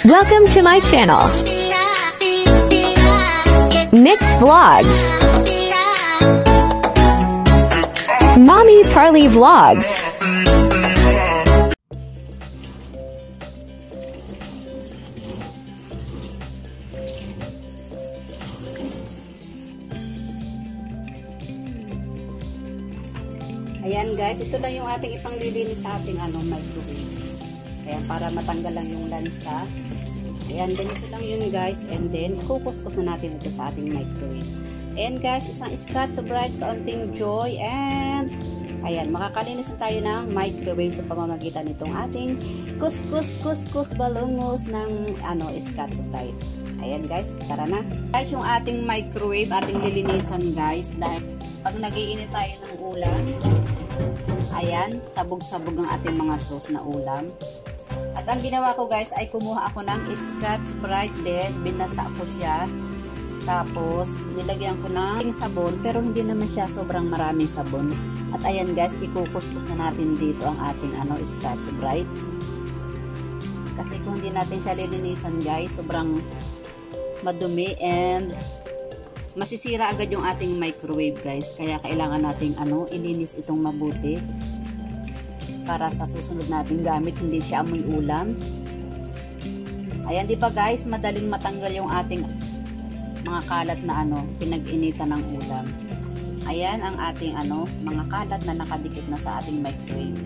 Welcome to my channel, Nix Vlogs, Mommy Parley Vlogs. Ayan guys, ito lang yung ating ipanglilinis sa ating microwave. Ayan, para matanggal lang yung lansa. Ayan, ganito lang yun guys. And then, kukuskus na natin ito sa ating microwave. And guys, isang Scotch Brite, kaunting joy. And, ayan, makakalinis na tayo ng microwave sa pamamagitan nitong ating kus balungos ng Scotch Brite. Ayan guys, tara na. Guys, yung ating microwave, ating lilinisan guys. Dahil pag nag-iinit tayo ng ulam, ayan, sabog-sabog ang ating mga sauce na ulam. At ang ginawa ko guys ay kumuha ako ng Scotch Brite din, binasa ko siya. Tapos nilagyan ko ng sabon, pero hindi naman siya sobrang maraming sabon. At ayan guys, ikukuskus na natin dito ang ating Scotch Brite. Kasi kung hindi natin siya lilinisan guys, sobrang madumi and masisira agad yung ating microwave guys. Kaya kailangan nating ilinis itong mabuti para sa susunod nating gamit hindi siya amoy ulam. Ayan, di ba guys, madaling matanggal yung ating mga kalat na pinag-initan ng ulam. Ayan ang ating mga kalat na nakadikit na sa ating microwave.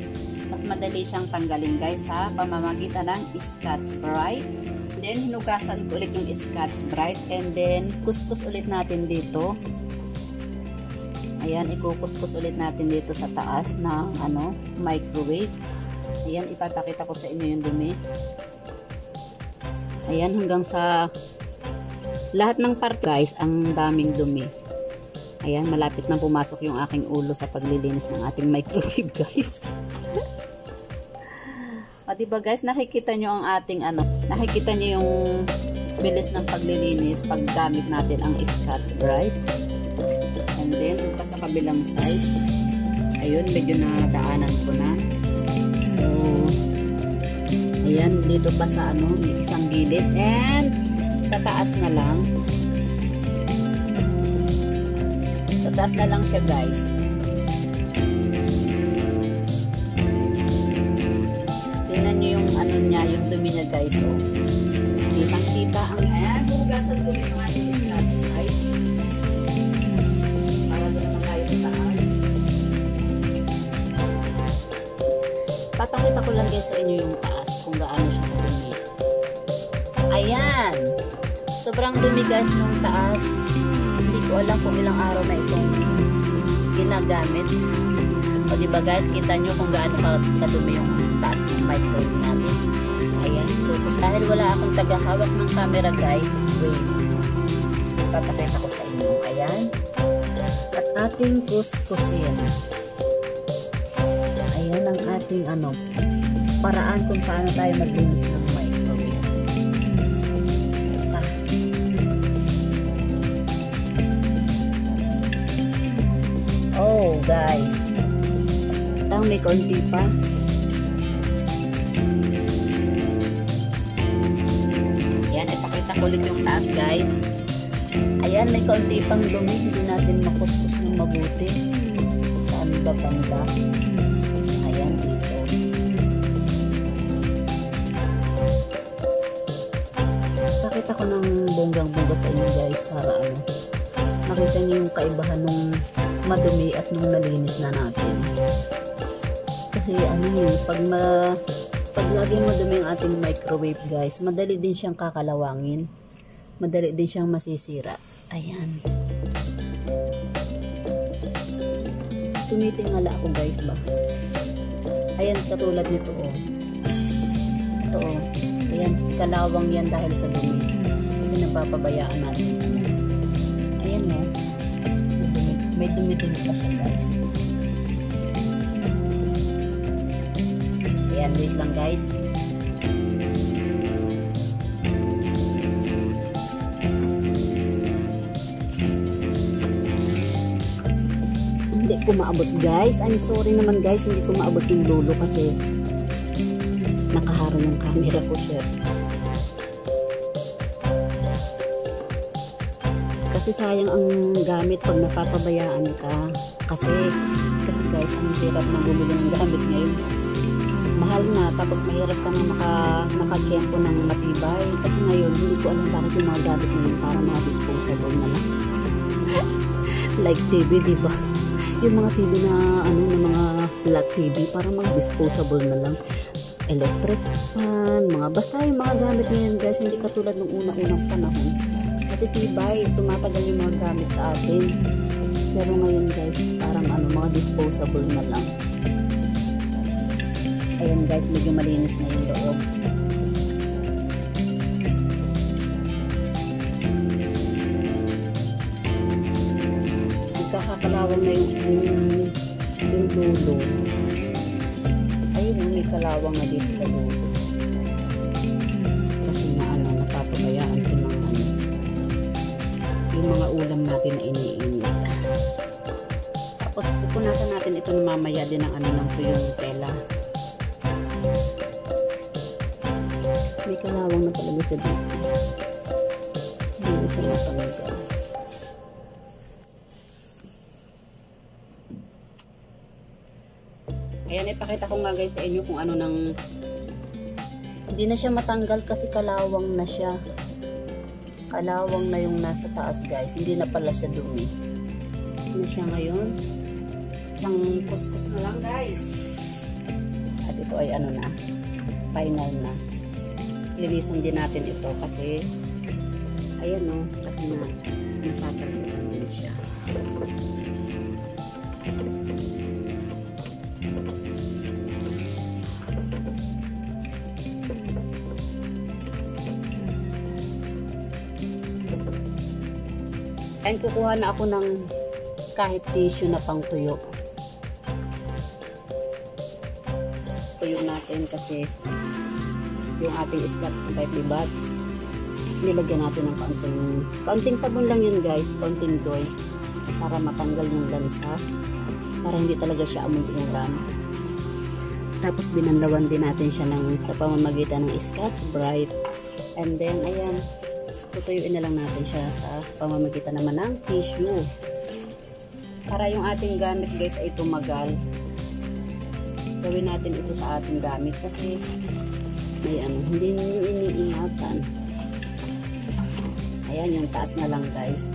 Mas madali siyang tanggalin guys sa pamamagitan ng Scotch Brite. Then hinugasan ko ulit yung Scotch Brite and then kuskus ulit natin dito. Ayan, ikukuskus ulit natin dito sa taas ng microwave. Ayan, ipapakita ko sa inyo yung dumi. Ayan, hanggang sa lahat ng part guys, ang daming dumi. Ayan, malapit na pumasok yung aking ulo sa paglilinis ng ating microwave guys. O diba guys, nakikita nyo ang ating nakikita nyo yung bilis ng paglilinis pag gamit natin ang Scotch Brite. And then, pa sa kabilang side, ayun, medyo nadaanan ko na. So, ayan, dito pa sa may isang gilid. And, sa taas na lang. Sa taas na lang siya, guys. Tingnan nyo yung niya, yung dumi niya, guys. Oh. Kitang-kita ang ayan. Hugasan ko dito nga yung Scotch Brite. Papakita ko lang guys sa inyo yung taas kung gaano siya kadumi. Ayan! Sobrang dumi guys yung taas. Hindi ko alam kung ilang araw na itong ginagamit. O diba guys, kita nyo kung gaano kadumi yung taas ng microwave natin. Ayan. So, dahil wala akong tagahawak ng camera guys, wait. Papakita ko sa inyo. Ayan. At ating kuskusin. Ayan ang ating paraan kung paano tayo maglinis ng microwave. Oh guys, may konti pa. Ayan, ipakita ko ulit yung taas guys. Ayan, may konti pang dumi, hindi natin makuskus ng mabuti. Saan ba banda? Ayan, dito. Pakita ko ng bonggang-bongga sa inyo guys para makita niyo yung kaibahan nung madumi at nung nalinis na natin. Kasi pag laging madumi ang ating microwave guys, madali din siyang kakalawangin. Madali din siyang masisira. Ayan. Tumitingala ako guys ba. Ayan, katulad nito oh. Ito oh. Ayan, kalawang yan dahil sa dumi. Kasi napapabayaan natin. Ayan oh. May dumi-dumi pa siya guys. Ayan, wait lang guys. Hindi ko maabot guys. I'm sorry naman guys, hindi ko maabot yung lolo kasi nakaharang yung camera ko siya. kasi sayang ang gamit pag napapabayaan ka. Kasi guys, ang hirap na bumili ng gamit ngayon. Mahal na, tapos mahirap ka na makakempo ng matibay. Kasi ngayon, hindi ko alam bakit yung mga gamit ngayon para mga disposable na lang. Like TV, diba? Yung mga TV na na mga flat TV, para mga disposable na lang. Electric fan, basta yung mga gamit ngayon guys, hindi katulad ng unang panahon. Matitibay, tumatagal yung mga gamit sa atin. Pero ngayon guys, parang mga disposable na lang. Ayan guys, medyo malinis na yung loob. Nagkakakalawang na yung dulo. Ayun, may kalawang na dito sa dulo. Kasi napapabayaan ko ng yung mga ulam natin na iniinit. Tapos pupunasan natin ito mamaya din ng ng tuyong tela. May kalawang na talaga siya dito. Hindi siya matanggal. Ayan, ipakita ko nga guys sa inyo kung hindi na siya matanggal kasi kalawang na siya. Kalawang na yung nasa taas guys. Hindi na pala siya dumi. Ano siya ngayon? Isang kuskus na lang guys. At ito ay na. Final na. Linisan din natin ito kasi ayan kasi natatalsikan din siya. And kukuha na ako ng kahit tissue na pang tuyo. Tuyo natin kasi yung ating Scotch Brite bag, nilagyan natin ng kaunting sabon lang yun guys, kaunting doy para matanggal yung lansa, para hindi talaga siya amoy ulam. Tapos binanlawan din natin siya sa pamamagitan ng Scotch Brite. And then ayan, tutuyuin na lang natin siya sa pamamagitan naman ng tissue para yung ating gamit guys ay tumagal. Gawin natin ito sa ating gamit kasi may hindi nyo iniingatan. Ayan, yung taas na lang guys.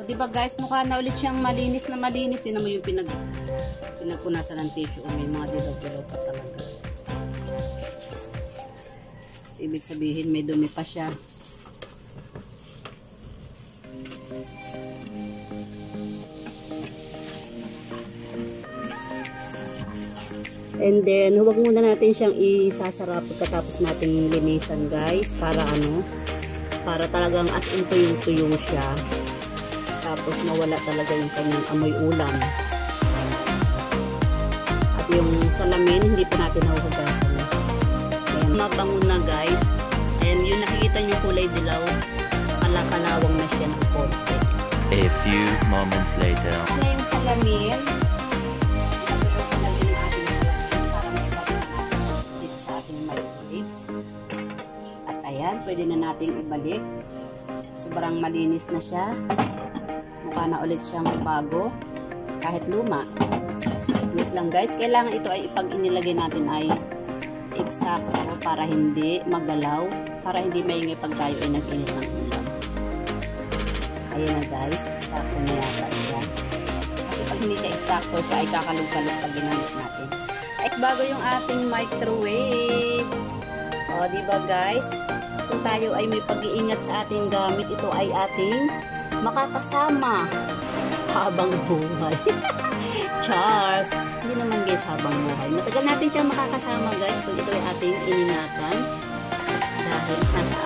Diba guys, mukha na ulit siyang malinis na malinis. Din naman yung pinagpunasan ng tissue. O may mga dilaw-dilaw pa talaga. So, ibig sabihin may dumi pa siya. And then, huwag muna natin siyang isasara pagkatapos natin linisan guys. Para para talagang as in tuyong-tuyo siya. Tapos mawala talaga yung kanyang amoy ulam. At yung salamin, hindi pa natin nahuhugasan. Ayan, mabango na guys. Ayan, yung nakikita nyo kulay dilaw, kalawang na siya ng konti. A few moments later. Ano yung salamin? Natulog na din yung ating salamin para may pagkakas dito sa ating microwave. At ayan, pwede na nating ibalik. Sobrang malinis na siya. Mukha na ulit siyang bago kahit luma. Wait lang guys, kailangan ito ay pag inilagay natin ay eksakto para hindi magalaw, para hindi maingay pag tayo ay nag-init ng ulam. Ayan na guys, eksakto na yata siya. Kasi pag hindi siya eksakto, siya ay kakalog-kalog pag ginamit natin. At bago yung ating microwave. O diba guys, kung tayo ay may pag-iingat sa ating gamit, ito ay ating makakasama habang buhay. Charles! Hindi naman guys habang buhay. Matagal natin siya makakasama guys pag ito ay ating iningatan dahil nasa